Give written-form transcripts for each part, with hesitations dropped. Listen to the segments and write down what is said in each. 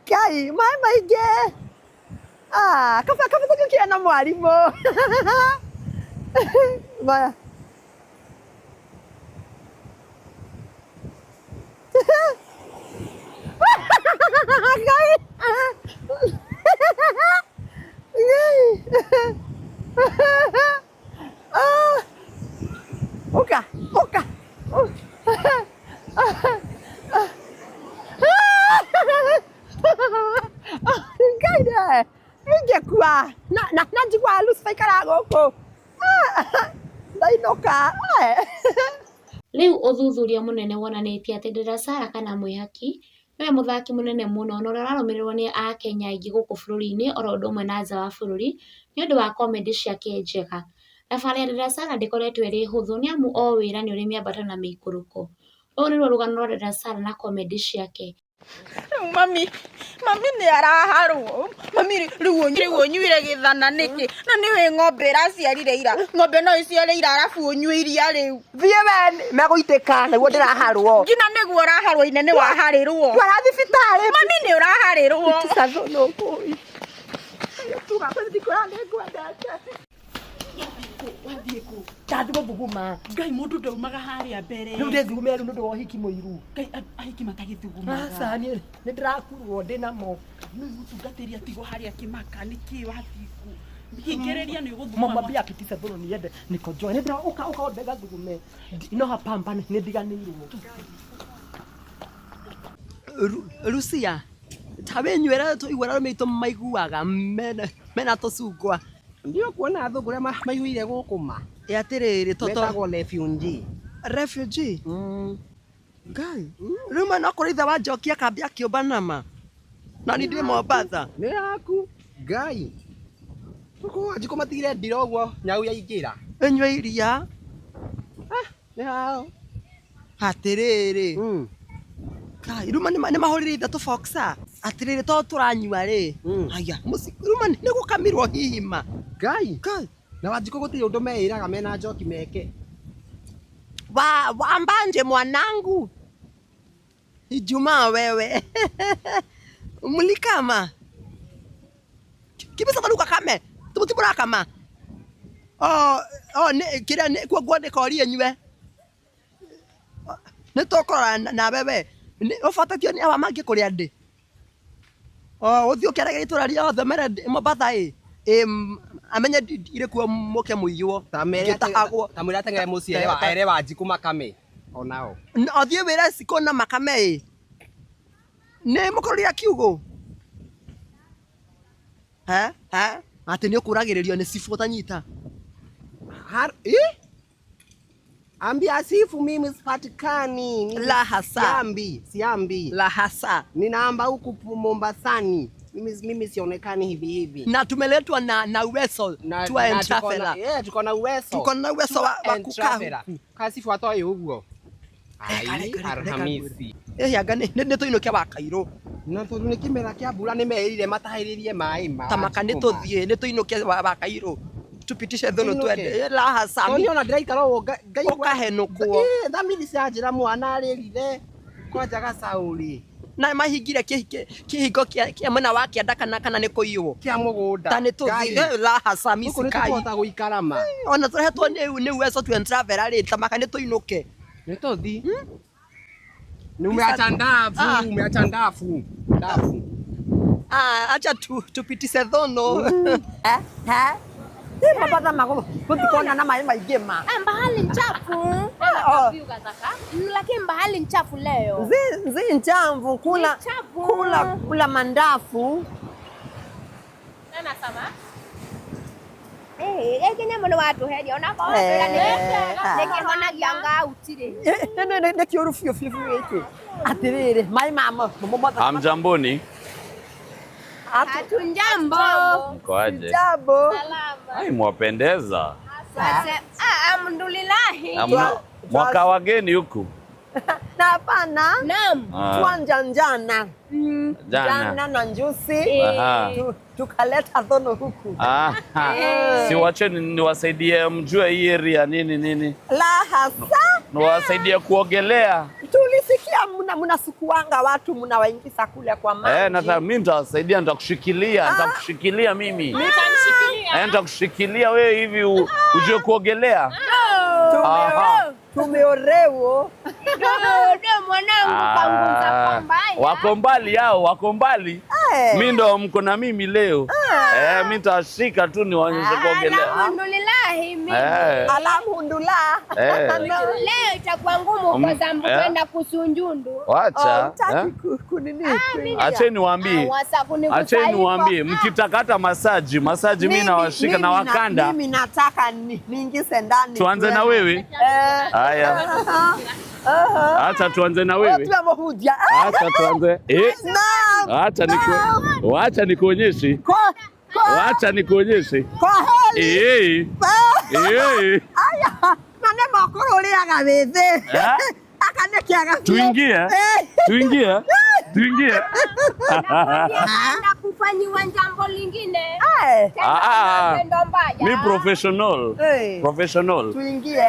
Kai, mai ge. Kafa tukikia na mwalimu. Baya. Kai. Oka. Kai deh. Ingekuwa na jikwa Lucifer karagoko. Ndainoka. Riu uthuthuria munene wonanitie ati Dada Sara kana mwihaki niwe muthaki munene muno na uria ararumirirwo ni Akenya aingi guku bururi-ini oro undu umwe na nja wa bururi ni undu wa comedy ciake njega. Thabarĩ ya Dada Sara ndikoretwo iri huthu ni amu o wira ni uri miambato na miikuruko. Rũu nĩruo rũgano rwa Dada Sara na comedy ciake. Mami ni araharwo. Mami riu unyuire githana niki? Na niwe ng'ombe iraciarire ira. Ng'ombe no iciare ira arafu unyue iria riu. Thie we megũitĩka nĩguo ndĩraharwo. Ngina nĩguo ũraharwo inene waharĩrwo. Twara thibitarĩ. Mami ni ũraharĩrwo. Tisazono koi. Tuga kwenda kwenda kwenda. Wathiĩku. Tathigo thuguma. Ngai mũndũ ndaumaga harĩa mbere. Rĩu ndĩthugumĩra rĩu nĩ ũndũ wa ũhiki mũiru. Ngai ahiki matagĩthugumaga. Aca nĩ ndĩrakurwo ndĩnamo. Nĩ mũtungatĩri atigo harĩa kĩmaka nĩkĩ wathiĩku. Hingĩrĩria nĩ ũgũthuguma. Mama bia kitisa thono ni yende niko joy. Nĩ ndĩra ũka ndega thugume. No hapamba nĩ ndiganĩirwo. Lucia. Tabe nywera to igwara meito maiguaga mena tocungwa. Ndio kuona thugura maiguire gukuma. Atiriri Metagwo refugee. Refugee? Ngai. Rĩu no kũrĩitha wa njoki akambia kĩũmba nama. Na ni ndĩ Mombasa. Nĩ yaku. Ngai. Uko ajiko matigire ndira ũguo nyau yaingĩra. Enywe iria. Nĩ hao. Atiriri. Kai, rĩu nĩ mahũrĩre ithatũ boxa. Atiriri to tũranyua rĩ. Aya, rĩu nĩ gũkamirwo hihima. Ngai. Na wajiko gũtirĩ ũndũ meĩraga mena njoki meke. Wambanje mwanangu. Ijumaa wewe. Mulikama. Kibisa maluka kame. Tumutibura kama. Kira kwa gwande korie nywe. Nĩ tokora na bebe. Ũbatatio nĩ awa mangĩ kũrĩa ndĩ. Ũthiũ kĩrĩa gĩtũra rĩothe mere Mombasa amenye ire kuo mũke mũiywo. Ta mwĩra ateng'ere mũciĩ ere Wanjiku makame. Onao. Athiĩ wĩra Cikũ na makame. Nĩ mũkũrĩa kiugo. Atĩ nĩ ũkũragĩrĩrio nĩ Cibu ũtanyita. Ambia Sifu mimi sipatikani. La hasa. Siambi. La hasa. Ninaamba huku Mombasani. Mimi sionekani hivi. Na tumeletwa na uwezo tour and traveler. Tuko na uwezo. Tuko na uwezo wa kukaa. Kasifu atoe uguo. Ai, Alhamisi. Yanga nĩ tũinũkia wa Kairũ. Na tondũ nĩ kĩmera kĩa mbura nĩ merire matahĩrĩrie maĩ ma. Tamaka nĩ tũthiĩ nĩ tũinũkia wa Kairũ. Tupitishe thono twende. La hasa. Nĩ ona ndĩraikara ũguo Ngai ũkahenũkwo. Thamiri cianjĩra mwana arĩrire kwanjaga Saũri. Na mahingire kĩhingo kĩa mwena wa kĩanda kana nĩ kũiywo. Kĩa mũgũnda. Ta nĩ tũthiĩ la hasa misi kai. Nĩ tũhota gũikara ma. Ona tũrehetwo nĩ uwezo tour and traveler rĩ tamaka nĩ tũinũke. Nĩ tũthi. Umeacha ndafu. Acha tupitishe thono. Mombasa mago kutikona na maji maingĩ ma. Bahari chafu. Lakini bahari chafu leo. Zi chafu kula mandafu. Nana sama? Kenya mwana watu hedi onako hona gianga utire. Ne kiuru fio yake. Atirire mai mama Mombasa. Hamjamboni. Hatunjambo. Mkoaje? Jambo. Salama. Ai mwapendeza. Alhamdulillah. Mwaka wageni huku. Na hapana. Naam. Tuanja jana. Jana na njusi. Tukaleta thono huku. Si wacheni niwasaidie mjue hii area nini. La hasa. Niwasaidie kuogelea. Tulisikia pia mnasukuanga watu mnawaingiza kule kwa maji. Nataka mimi nitawasaidia, nitakushikilia mimi. Nitanishikilia. Nitakushikilia wewe hivi ujue kuogelea. Tumeorewo. Ndio mwanangu kanguza kwamba. Wako mbali. Mimi ndo mko na mimi leo. Mimi nitashika tu niwaonyeshe kuogelea. Alhamdulillah mimi. Alhamdulillah. Leo itakuwa ngumu kwa sababu kwenda kusunjundu. Wacha. Kunini? Acheni niwaambie mkitakata masaji mimi nawashika na wakanda. Mimi nataka niingize ndani. Tuanze na wewe. Haya. Acha tuanze na wewe. Acha tuanze. Acha nikuonyeshe. Acha nikuonyeshe. Kwa heli. Aya. Nane makoro ule agaweze. Akanekiaga. Tuingie. Na kufanyiwa jambo lingine. Mimi professional. Tuingie.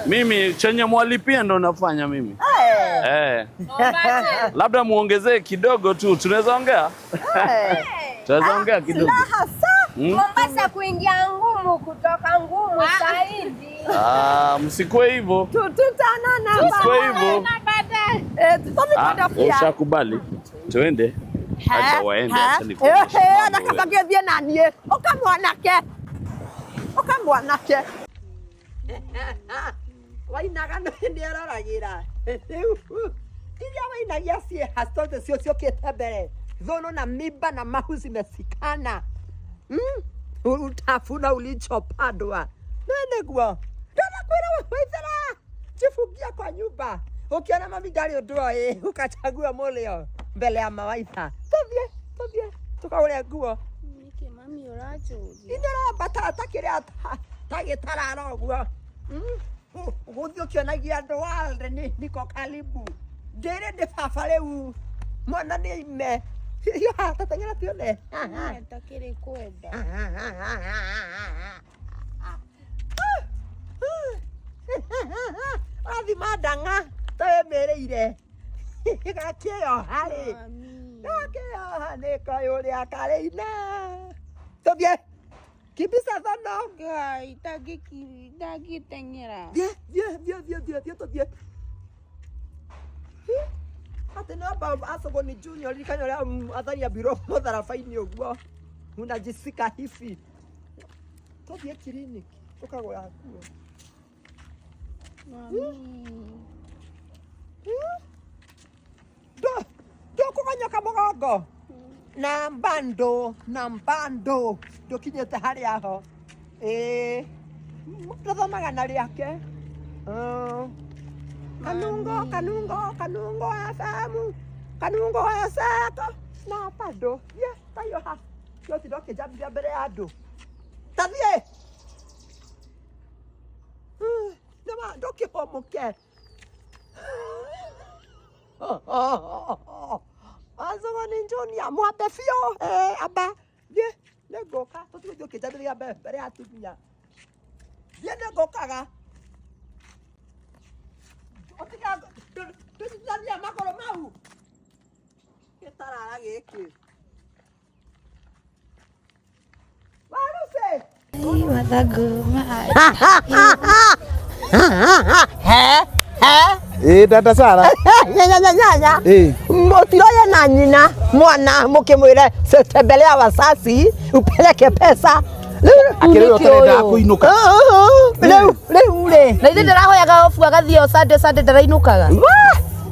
Mimi chenye mwalipia ndo nafanya mimi. Labda muongezee kidogo tu. Tunaweza ongea? Tunaweza ongea kidogo. Mombasa kuingia ngumu kutoka ngumu zaidi. Msikue hivyo. Tutanana. Msikue hivyo. Ushakubali. Tuende. Acha waende, acha nikuonyeshe. Nakabagethie nani? Okamwanake. Wainaga ndi araragira. Iria wainagia sie hastote sio kiete mbere. Zono na miba na mahu zimesikana. Utafuna ulichopandwa. Nene guo. Ndio kwera waithera. Jifungia kwa nyumba. Ukiona mami ndari undu ukachagua mulio mbele ya mawaitha. Tobie. Tukaure nguo. Niki mami uracho. Indora batata kiria tagitarara guo. Guthi ukionagia andu walde niko karibu. Ndire ndi baba riu. Mwana ni ime. Yo tatengera tione. Takiri kwenda. Athi madanga temereire. Gakio hari. Gakio hane kayuria kareina. Tobie. Kibisa thono. Gai tagitengera. Dia tobie. Ate no baba asogo ni junior likanyo ya athania biro mothara faini oguo. Unajisika hivi. Tobie clinic. Ukagora kuo. Do kuganyoka mugongo na mbando ndukinyete haria ho tuthomaga na riake kanungo FM kanungo eseko na bando tayo ha yo tidoke jambia mbere ya andu tathie Nama ndoki homoke. Azo ni njoni ya mwambe fio. Aba. Ne goka. Totu ndio kijabiri ya bere atunya. Negokaga. Otika. Tuti ya makoro mau. Ketarara geke. Waruse. Dada Sara. Nyanya. Motiroye na nyina mwana mukimwire setembelea wasasi upeleke pesa. Akireo tarenda kuinuka. Leu. Na ithe ndirahoyaga ofu agathio Sunday ndarainukaga.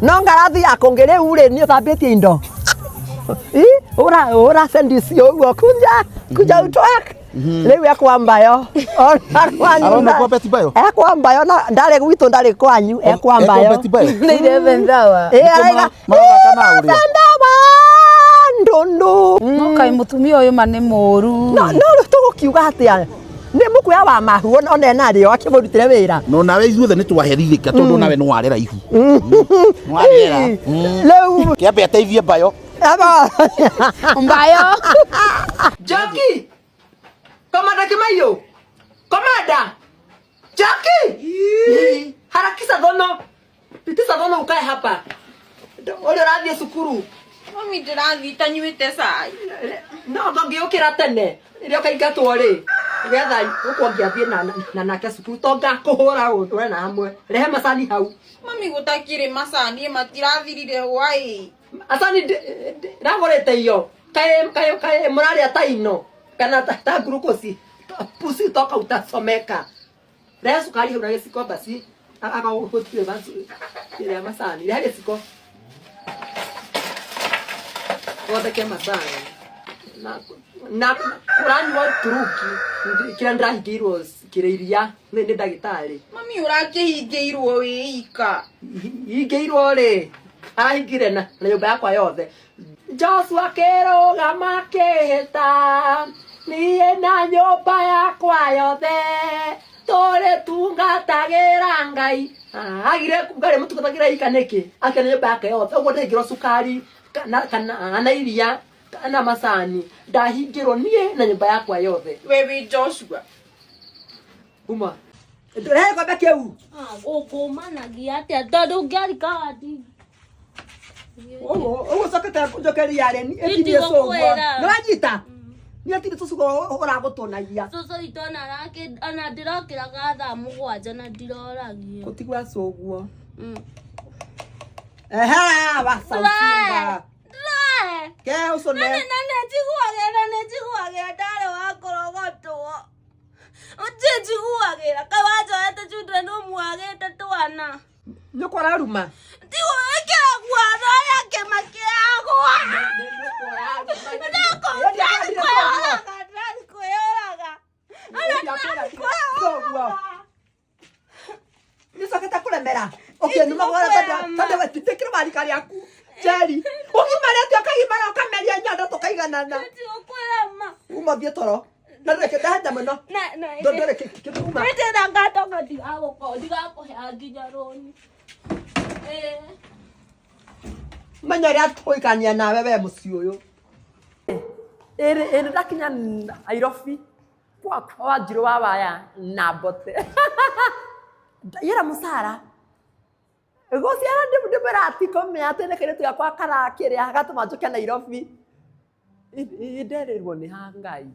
No ngarathi yako ngire ure ni thambitie indo. Ora sendisio ugo kuja utwak. Leu yakwambayo. Arona kwa beti bayo. Yakwambayo na ndare gwitu ndare kwanyu yakwambayo. Ni ile ndawa. Mara kana uri. Ndundu. Mukai mutumia uyu mane moru. No tugukiuga atia. Ni mukuya wa mahu ona nario akimurutire wira. No nawe ithuothe nitwaheririka tondu nawe no warera ihu. Warera. Leu kiambe ateithie bayo. Mbayo. Jackie. Komanda Kimayo. Komanda. Jackie. Harakisha dhono. Pitisa dhono ukae hapa. Uri urathie cukuru? Mami ndĩrathiĩ tanyuĩte cai. No ngĩũkĩra tene. Rĩrĩa ũkaingatwo rĩ. Getha gũkũ ngĩathiĩ na nake cukuru to ngakũhũra ũndũ na hamwe. Rehe macani hau. Mami gũtakĩrĩ macani matirathirire hwaĩ. Asani ndagũrĩte iyo. Kaĩ mũrarĩa ta ino. Kana ta glucose. Pusi toka utasomeka. Rehe sukari hau na gĩciko basi. Agagũtue basi. Ile macani. Rehe gĩciko. Wotheke macani. Na kuranywa turuki kila ndahingĩirwo kĩrĩiria nĩ ndagĩtarĩ. Mami ũrakĩhingĩirwo wĩika. Hingĩirwo rĩ arahingire na nyũmba yakwa yothe. Joshua kĩrũgama kĩhĩta niĩ na nyũmba yakwa yothe tũrĩ tungatagĩra Ngai. Agire ngarĩ mũtungatagĩra ika nĩkĩ akĩona nyũmba yake yothe ũguo ndahingĩrwo cukari kana iria kana macani ndahingĩrwo niĩ na nyũmba yakwa yothe. Wewe Joshua Uma rehe gombe kĩu. Ũkũmanagia atĩa tondũ ũngĩarika wati. Ũguo cokete njokeria rĩ ĩtirie cũguo. Nĩwanyita? Nĩ atire cũguo ũragũtũnagia. Cũcũ itũ ona ndĩrokĩraga thaa 7 na ndiroragio. Gũtigwa cũguo. Wasaucinga. Ke ucone. Nene njiguagĩra ndarĩ wa kũrogotwo. Njiguagĩra kawanjoete children ũmwagĩte twana. Nyũkwa araruma. Ndiwekera guotho yake makĩagwa. Nisoketa kulemera. Okay, numa gora tada wetikira marikari yaku. Jerry, ukimara tu akagimara ukameria nyanda tukaiganana. Uma thie toro. Na reke ndahenda muno. Ndondore kituma. Ndĩrenda ngatoka ndigakũhe nginya rũni. Menya ria tuikania nawe we muci uyu. Ere ndakinya Nairobi. Kwa Wanjiru wa waya na bote. Yera musara. Gũciara ndĩmĩratiko mĩate nĩ kĩrĩtu gĩakwa karakĩrĩa gatũma njũke Nairobi. Nderĩrwo nĩ ha Ngai.